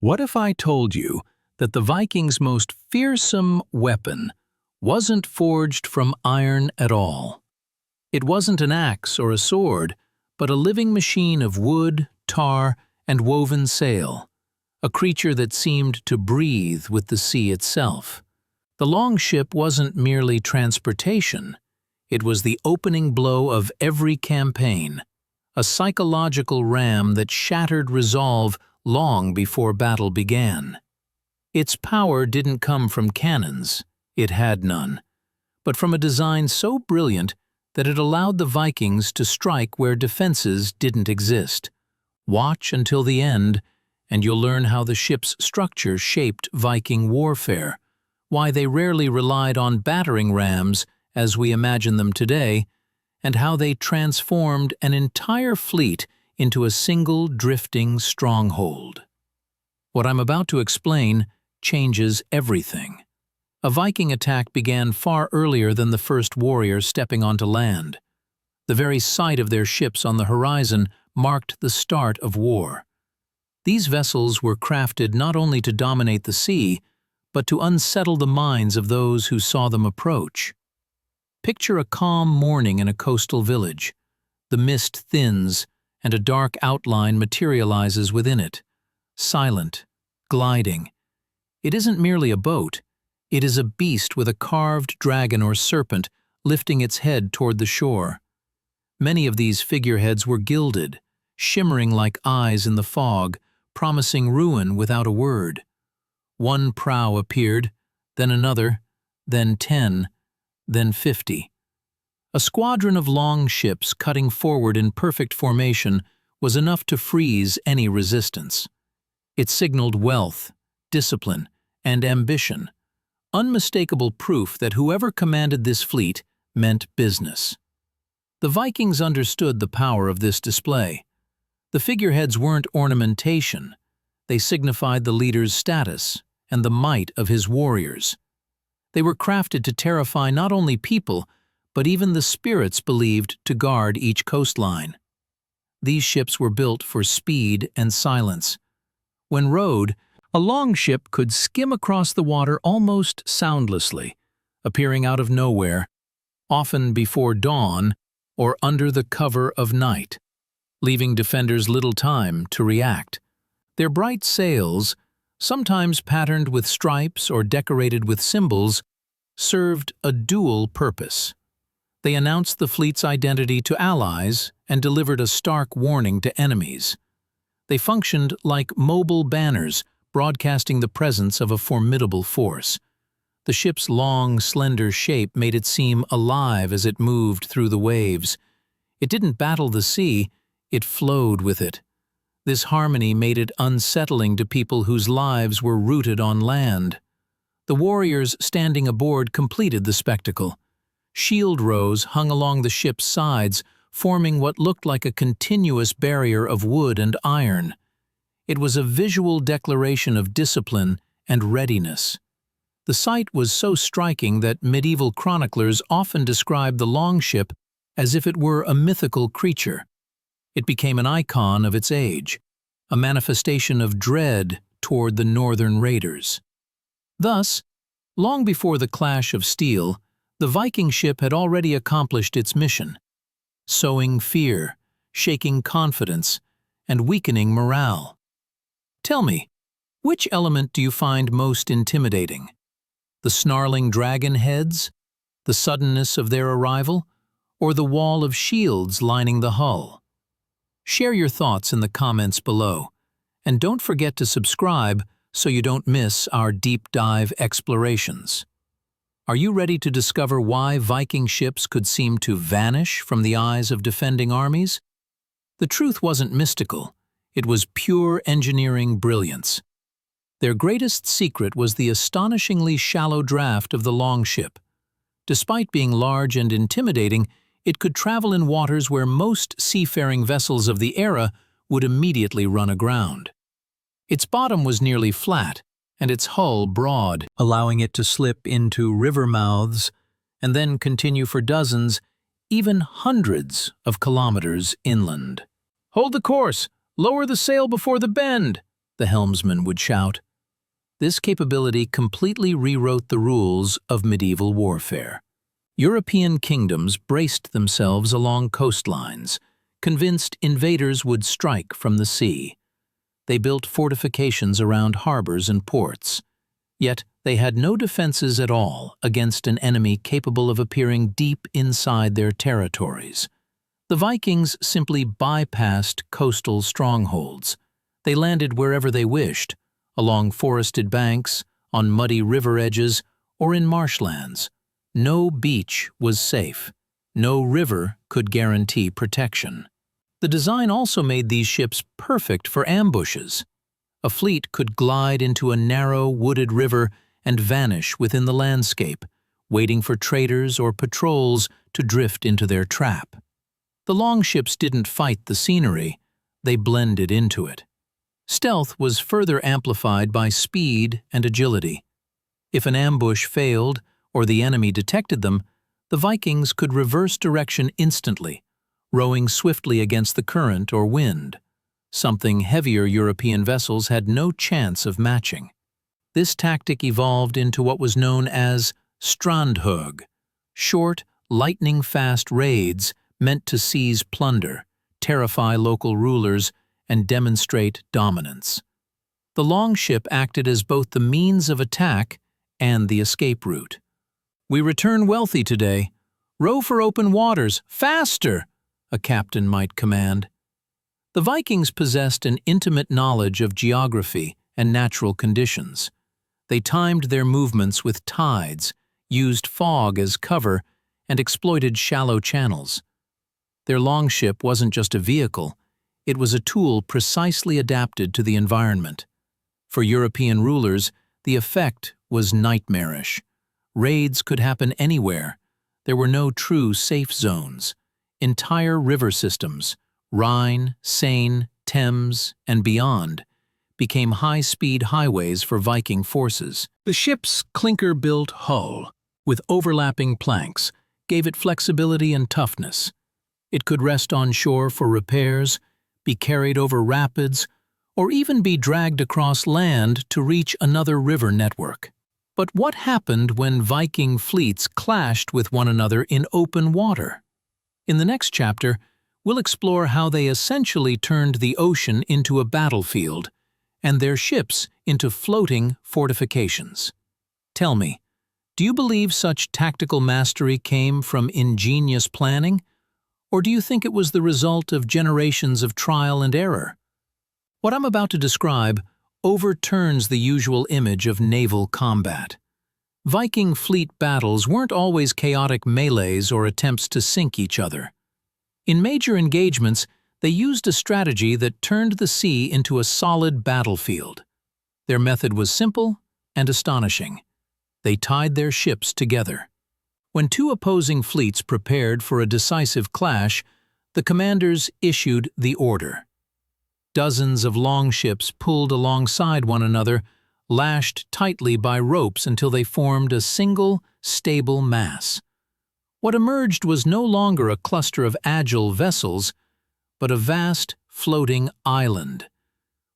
What if I told you that the Vikings' most fearsome weapon wasn't forged from iron at all? It wasn't an axe or a sword, but a living machine of wood, tar, and woven sail, a creature that seemed to breathe with the sea itself. The longship wasn't merely transportation, it was the opening blow of every campaign, a psychological ram that shattered resolve long before battle began. Its power didn't come from cannons, it had none, but from a design so brilliant that it allowed the Vikings to strike where defenses didn't exist. Watch until the end, and you'll learn how the ship's structure shaped Viking warfare, why they rarely relied on battering rams as we imagine them today, and how they transformed an entire fleet into a single drifting stronghold. What I'm about to explain changes everything. A Viking attack began far earlier than the first warrior stepping onto land. The very sight of their ships on the horizon marked the start of war. These vessels were crafted not only to dominate the sea, but to unsettle the minds of those who saw them approach. Picture a calm morning in a coastal village. The mist thins, and a dark outline materializes within it, silent, gliding. It isn't merely a boat, it is a beast with a carved dragon or serpent lifting its head toward the shore. Many of these figureheads were gilded, shimmering like eyes in the fog, promising ruin without a word. One prow appeared, then another, then 10, then 50. A squadron of long ships cutting forward in perfect formation was enough to freeze any resistance. It signaled wealth, discipline, and ambition, unmistakable proof that whoever commanded this fleet meant business. The Vikings understood the power of this display. The figureheads weren't ornamentation, they signified the leader's status and the might of his warriors. They were crafted to terrify not only people, but even the spirits believed to guard each coastline. These ships were built for speed and silence. When rowed, a longship could skim across the water almost soundlessly, appearing out of nowhere, often before dawn or under the cover of night, leaving defenders little time to react. Their bright sails, sometimes patterned with stripes or decorated with symbols, served a dual purpose. They announced the fleet's identity to allies and delivered a stark warning to enemies. They functioned like mobile banners, broadcasting the presence of a formidable force. The ship's long, slender shape made it seem alive as it moved through the waves. It didn't battle the sea, it flowed with it. This harmony made it unsettling to people whose lives were rooted on land. The warriors standing aboard completed the spectacle. Shield rows hung along the ship's sides, forming what looked like a continuous barrier of wood and iron. It was a visual declaration of discipline and readiness. The sight was so striking that medieval chroniclers often described the longship as if it were a mythical creature. It became an icon of its age, a manifestation of dread toward the northern raiders. Thus, long before the clash of steel, the Viking ship had already accomplished its mission, sowing fear, shaking confidence, and weakening morale. Tell me, which element do you find most intimidating? The snarling dragon heads, the suddenness of their arrival, or the wall of shields lining the hull? Share your thoughts in the comments below, and don't forget to subscribe so you don't miss our deep dive explorations. Are you ready to discover why Viking ships could seem to vanish from the eyes of defending armies? The truth wasn't mystical, it was pure engineering brilliance. Their greatest secret was the astonishingly shallow draft of the longship. Despite being large and intimidating, it could travel in waters where most seafaring vessels of the era would immediately run aground. Its bottom was nearly flat, and its hull broad, allowing it to slip into river mouths and then continue for dozens, even hundreds of kilometers inland. "Hold the course! Lower the sail before the bend!" the helmsman would shout. This capability completely rewrote the rules of medieval warfare. European kingdoms braced themselves along coastlines, convinced invaders would strike from the sea. They built fortifications around harbors and ports. Yet they had no defenses at all against an enemy capable of appearing deep inside their territories. The Vikings simply bypassed coastal strongholds. They landed wherever they wished, along forested banks, on muddy river edges, or in marshlands. No beach was safe. No river could guarantee protection. The design also made these ships perfect for ambushes. A fleet could glide into a narrow, wooded river and vanish within the landscape, waiting for traders or patrols to drift into their trap. The longships didn't fight the scenery, they blended into it. Stealth was further amplified by speed and agility. If an ambush failed or the enemy detected them, the Vikings could reverse direction instantly, rowing swiftly against the current or wind, something heavier European vessels had no chance of matching. This tactic evolved into what was known as strandhugg, short, lightning-fast raids meant to seize plunder, terrify local rulers, and demonstrate dominance. The longship acted as both the means of attack and the escape route. "We return wealthy today. Row for open waters, faster!" a captain might command. The Vikings possessed an intimate knowledge of geography and natural conditions. They timed their movements with tides, used fog as cover, and exploited shallow channels. Their longship wasn't just a vehicle, it was a tool precisely adapted to the environment. For European rulers, the effect was nightmarish. Raids could happen anywhere. There were no true safe zones. Entire river systems, Rhine, Seine, Thames, and beyond, became high-speed highways for Viking forces. The ship's clinker-built hull, with overlapping planks, gave it flexibility and toughness. It could rest on shore for repairs, be carried over rapids, or even be dragged across land to reach another river network. But what happened when Viking fleets clashed with one another in open water? In the next chapter, we'll explore how they essentially turned the ocean into a battlefield and their ships into floating fortifications. Tell me, do you believe such tactical mastery came from ingenious planning, or do you think it was the result of generations of trial and error? What I'm about to describe overturns the usual image of naval combat. Viking fleet battles weren't always chaotic melees or attempts to sink each other. In major engagements, they used a strategy that turned the sea into a solid battlefield. Their method was simple and astonishing. They tied their ships together. When two opposing fleets prepared for a decisive clash, the commanders issued the order. Dozens of longships pulled alongside one another, lashed tightly by ropes until they formed a single, stable mass. What emerged was no longer a cluster of agile vessels, but a vast, floating island.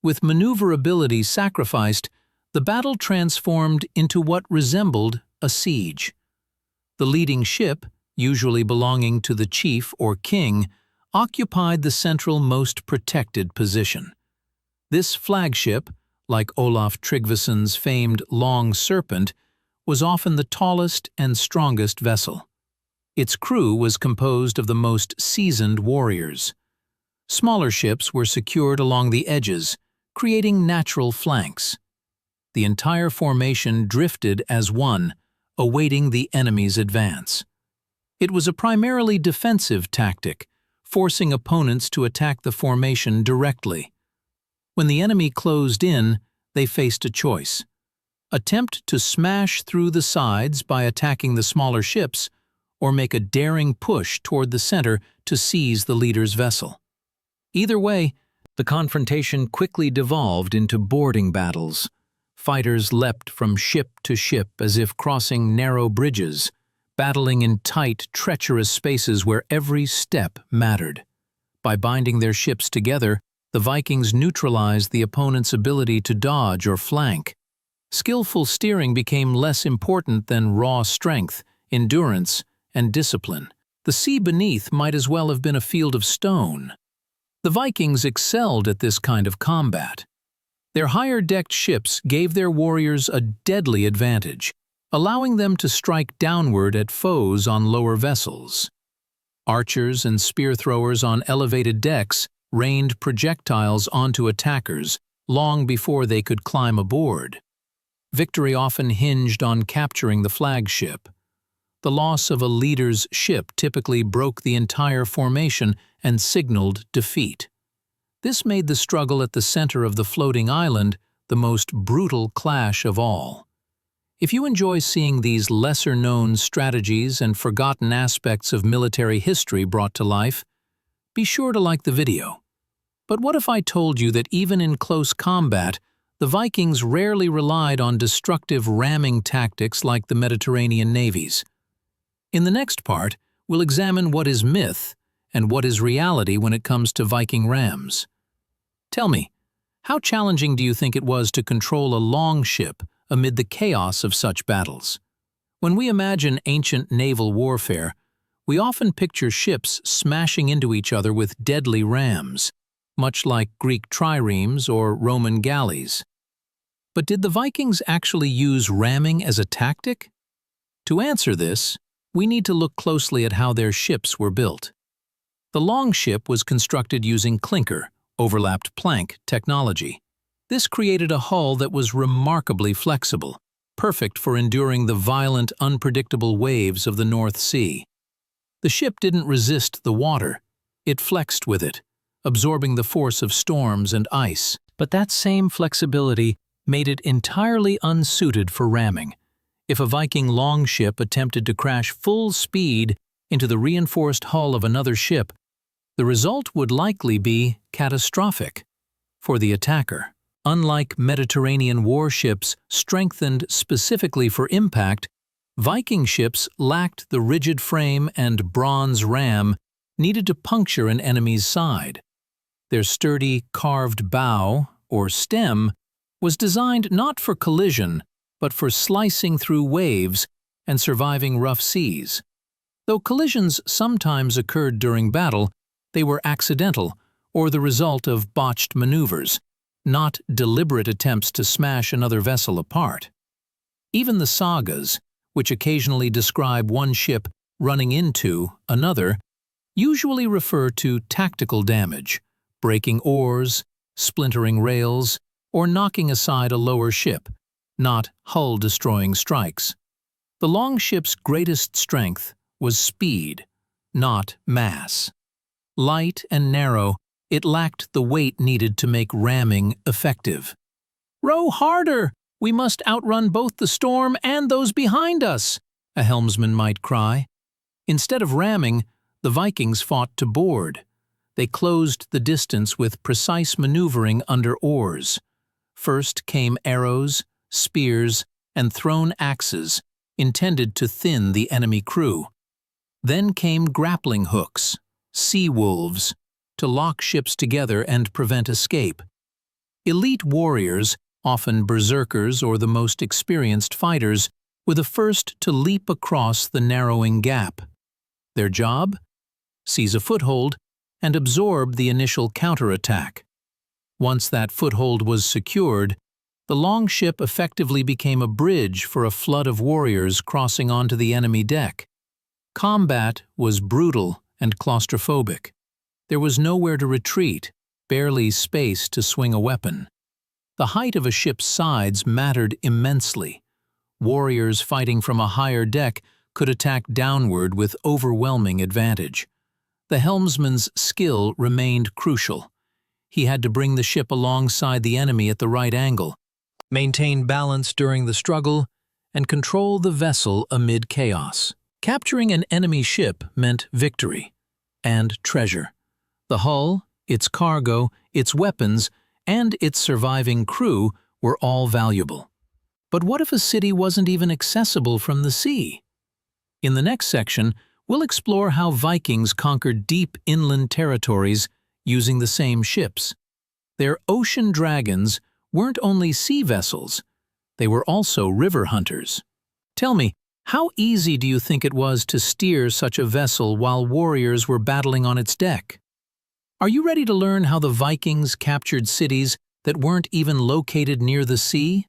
With maneuverability sacrificed, the battle transformed into what resembled a siege. The leading ship, usually belonging to the chief or king, occupied the central most protected position. This flagship, like Olaf Tryggvason's famed Long Serpent, was often the tallest and strongest vessel. Its crew was composed of the most seasoned warriors. Smaller ships were secured along the edges, creating natural flanks. The entire formation drifted as one, awaiting the enemy's advance. It was a primarily defensive tactic, forcing opponents to attack the formation directly. When the enemy closed in, they faced a choice: attempt to smash through the sides by attacking the smaller ships, or make a daring push toward the center to seize the leader's vessel. Either way, the confrontation quickly devolved into boarding battles. Fighters leapt from ship to ship as if crossing narrow bridges, battling in tight, treacherous spaces where every step mattered. By binding their ships together, The Vikings neutralized the opponent's ability to dodge or flank. Skillful steering became less important than raw strength, endurance, and discipline. The sea beneath might as well have been a field of stone. The Vikings excelled at this kind of combat. Their higher-decked ships gave their warriors a deadly advantage, allowing them to strike downward at foes on lower vessels. Archers and spear throwers on elevated decks rained projectiles onto attackers long before they could climb aboard. Victory often hinged on capturing the flagship. The loss of a leader's ship typically broke the entire formation and signaled defeat. This made the struggle at the center of the floating island the most brutal clash of all. If you enjoy seeing these lesser-known strategies and forgotten aspects of military history brought to life, be sure to like the video. But what if I told you that even in close combat, the Vikings rarely relied on destructive ramming tactics like the Mediterranean navies? In the next part, we'll examine what is myth and what is reality when it comes to Viking rams. Tell me, how challenging do you think it was to control a longship amid the chaos of such battles? When we imagine ancient naval warfare, we often picture ships smashing into each other with deadly rams, much like Greek triremes or Roman galleys. But did the Vikings actually use ramming as a tactic? To answer this, we need to look closely at how their ships were built. The longship was constructed using clinker, overlapped plank technology. This created a hull that was remarkably flexible, perfect for enduring the violent, unpredictable waves of the North Sea. The ship didn't resist the water, it flexed with it, absorbing the force of storms and ice. But that same flexibility made it entirely unsuited for ramming. If a Viking longship attempted to crash full speed into the reinforced hull of another ship, the result would likely be catastrophic for the attacker. Unlike Mediterranean warships strengthened specifically for impact, Viking ships lacked the rigid frame and bronze ram needed to puncture an enemy's side. Their sturdy, carved bow, or stem, was designed not for collision, but for slicing through waves and surviving rough seas. Though collisions sometimes occurred during battle, they were accidental or the result of botched maneuvers, not deliberate attempts to smash another vessel apart. Even the sagas, which occasionally describe one ship running into another, usually refer to tactical damage, breaking oars, splintering rails, or knocking aside a lower ship, not hull-destroying strikes. The longship's greatest strength was speed, not mass. Light and narrow, it lacked the weight needed to make ramming effective. "Row harder! We must outrun both the storm and those behind us," a helmsman might cry. Instead of ramming, the Vikings fought to board. They closed the distance with precise maneuvering under oars. First came arrows, spears, and thrown axes, intended to thin the enemy crew. Then came grappling hooks, sea wolves, to lock ships together and prevent escape. Elite warriors, often berserkers or the most experienced fighters, were the first to leap across the narrowing gap. Their job? Seize a foothold and absorb the initial counterattack. Once that foothold was secured, the longship effectively became a bridge for a flood of warriors crossing onto the enemy deck. Combat was brutal and claustrophobic. There was nowhere to retreat, barely space to swing a weapon. The height of a ship's sides mattered immensely. Warriors fighting from a higher deck could attack downward with overwhelming advantage. The helmsman's skill remained crucial. He had to bring the ship alongside the enemy at the right angle, maintain balance during the struggle, and control the vessel amid chaos. Capturing an enemy ship meant victory and treasure. The hull, its cargo, its weapons, and its surviving crew were all valuable. But what if a city wasn't even accessible from the sea? In the next section, we'll explore how Vikings conquered deep inland territories using the same ships. Their ocean dragons weren't only sea vessels, they were also river hunters. Tell me, how easy do you think it was to steer such a vessel while warriors were battling on its deck? Are you ready to learn how the Vikings captured cities that weren't even located near the sea?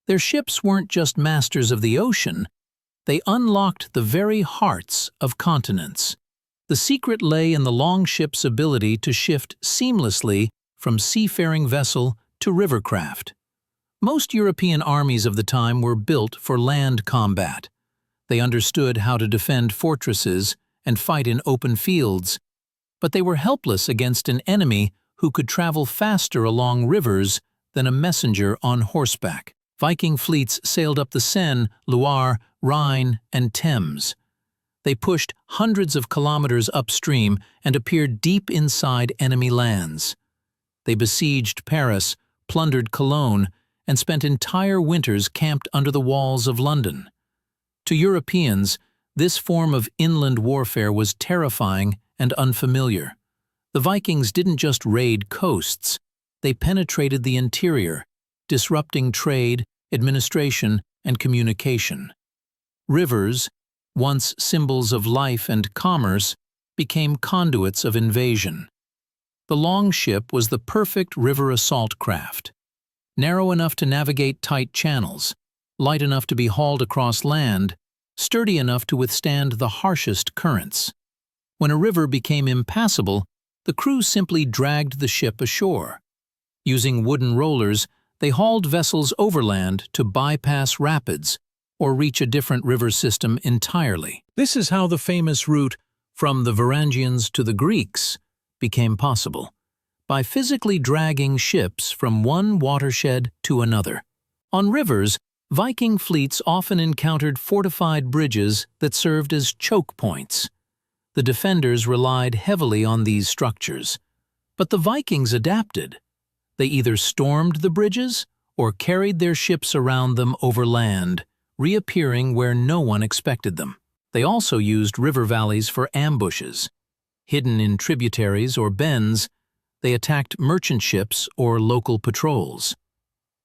Their ships weren't just masters of the ocean, they unlocked the very hearts of continents. The secret lay in the longships' ability to shift seamlessly from seafaring vessel to rivercraft. Most European armies of the time were built for land combat. They understood how to defend fortresses and fight in open fields, but they were helpless against an enemy who could travel faster along rivers than a messenger on horseback. Viking fleets sailed up the Seine, Loire, Rhine, and Thames. They pushed hundreds of kilometers upstream and appeared deep inside enemy lands. They besieged Paris, plundered Cologne, and spent entire winters camped under the walls of London. To Europeans, this form of inland warfare was terrifying and unfamiliar. The Vikings didn't just raid coasts, they penetrated the interior, disrupting trade, administration, and communication. Rivers, once symbols of life and commerce, became conduits of invasion. The longship was the perfect river assault craft. Narrow enough to navigate tight channels, light enough to be hauled across land, sturdy enough to withstand the harshest currents. When a river became impassable, the crew simply dragged the ship ashore. Using wooden rollers, they hauled vessels overland to bypass rapids or reach a different river system entirely. This is how the famous route from the Varangians to the Greeks became possible, by physically dragging ships from one watershed to another. On rivers, Viking fleets often encountered fortified bridges that served as choke points. The defenders relied heavily on these structures, but the Vikings adapted. They either stormed the bridges or carried their ships around them over land, reappearing where no one expected them. They also used river valleys for ambushes. Hidden in tributaries or bends, they attacked merchant ships or local patrols.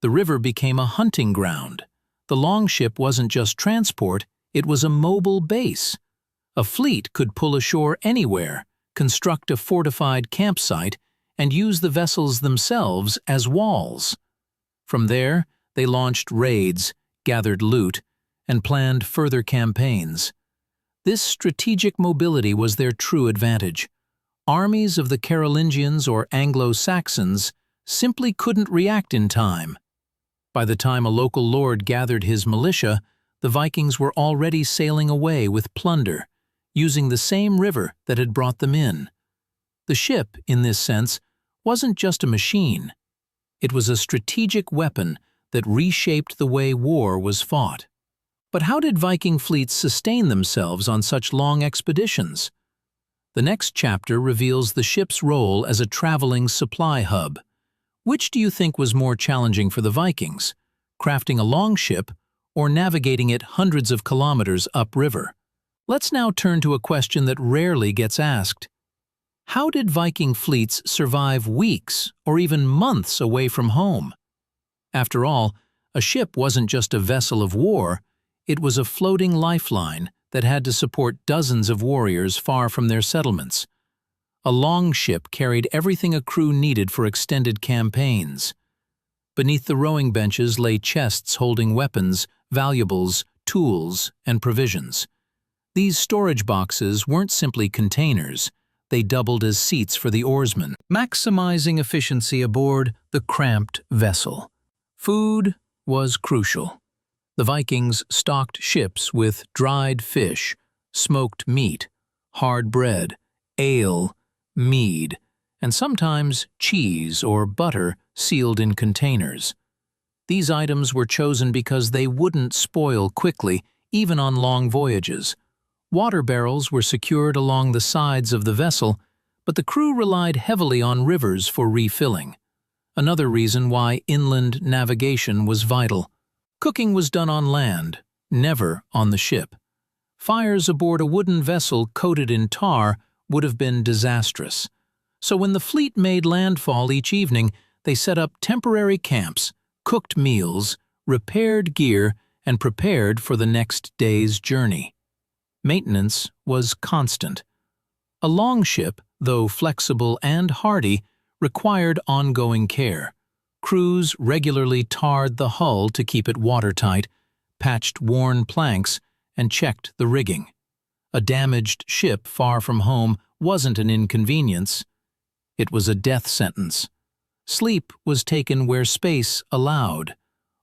The river became a hunting ground. The longship wasn't just transport, it was a mobile base. A fleet could pull ashore anywhere, construct a fortified campsite, and use the vessels themselves as walls. From there, they launched raids, gathered loot, and planned further campaigns. This strategic mobility was their true advantage. Armies of the Carolingians or Anglo-Saxons simply couldn't react in time. By the time a local lord gathered his militia, the Vikings were already sailing away with plunder, using the same river that had brought them in. The ship, in this sense, wasn't just a machine. It was a strategic weapon that reshaped the way war was fought. But how did Viking fleets sustain themselves on such long expeditions? The next chapter reveals the ship's role as a traveling supply hub. Which do you think was more challenging for the Vikings, crafting a longship or navigating it hundreds of kilometers upriver? Let's now turn to a question that rarely gets asked. How did Viking fleets survive weeks or even months away from home? After all, a ship wasn't just a vessel of war, it was a floating lifeline that had to support dozens of warriors far from their settlements. A longship carried everything a crew needed for extended campaigns. Beneath the rowing benches lay chests holding weapons, valuables, tools, and provisions. These storage boxes weren't simply containers, they doubled as seats for the oarsmen, maximizing efficiency aboard the cramped vessel. Food was crucial. The Vikings stocked ships with dried fish, smoked meat, hard bread, ale, mead, and sometimes cheese or butter sealed in containers. These items were chosen because they wouldn't spoil quickly, even on long voyages. Water barrels were secured along the sides of the vessel, but the crew relied heavily on rivers for refilling. Another reason why inland navigation was vital. Cooking was done on land, never on the ship. Fires aboard a wooden vessel coated in tar would have been disastrous. So when the fleet made landfall each evening, they set up temporary camps, cooked meals, repaired gear, and prepared for the next day's journey. Maintenance was constant. A longship, though flexible and hardy, required ongoing care. Crews regularly tarred the hull to keep it watertight, patched worn planks, and checked the rigging. A damaged ship far from home wasn't an inconvenience. It was a death sentence. Sleep was taken where space allowed,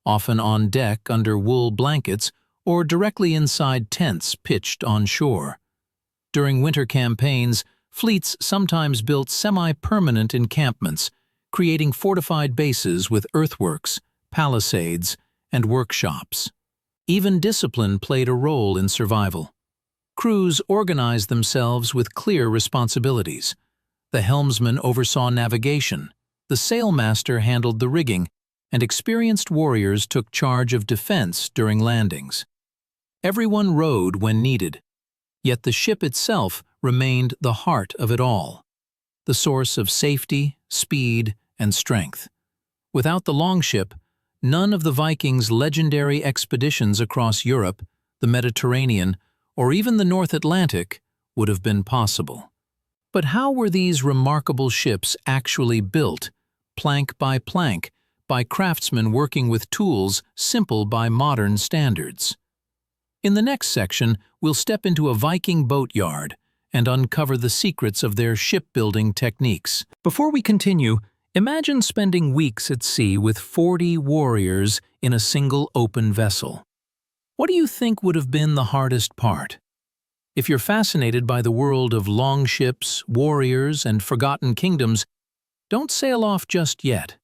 often on deck under wool blankets or directly inside tents pitched on shore. During winter campaigns, fleets sometimes built semi-permanent encampments, creating fortified bases with earthworks, palisades, and workshops. Even discipline played a role in survival. Crews organized themselves with clear responsibilities. The helmsman oversaw navigation, the sailmaster handled the rigging, and experienced warriors took charge of defense during landings. Everyone rowed when needed, yet the ship itself remained the heart of it all, the source of safety, speed, and strength. Without the longship, none of the Vikings' legendary expeditions across Europe, the Mediterranean, or even the North Atlantic would have been possible. But how were these remarkable ships actually built, plank by plank, by craftsmen working with tools simple by modern standards? In the next section, we'll step into a Viking boatyard and uncover the secrets of their shipbuilding techniques. Before we continue, imagine spending weeks at sea with 40 warriors in a single open vessel. What do you think would have been the hardest part? If you're fascinated by the world of longships, warriors, and forgotten kingdoms, don't sail off just yet.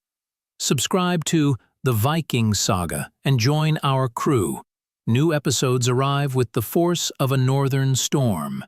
Subscribe to The Viking Saga and join our crew. New episodes arrive with the force of a northern storm.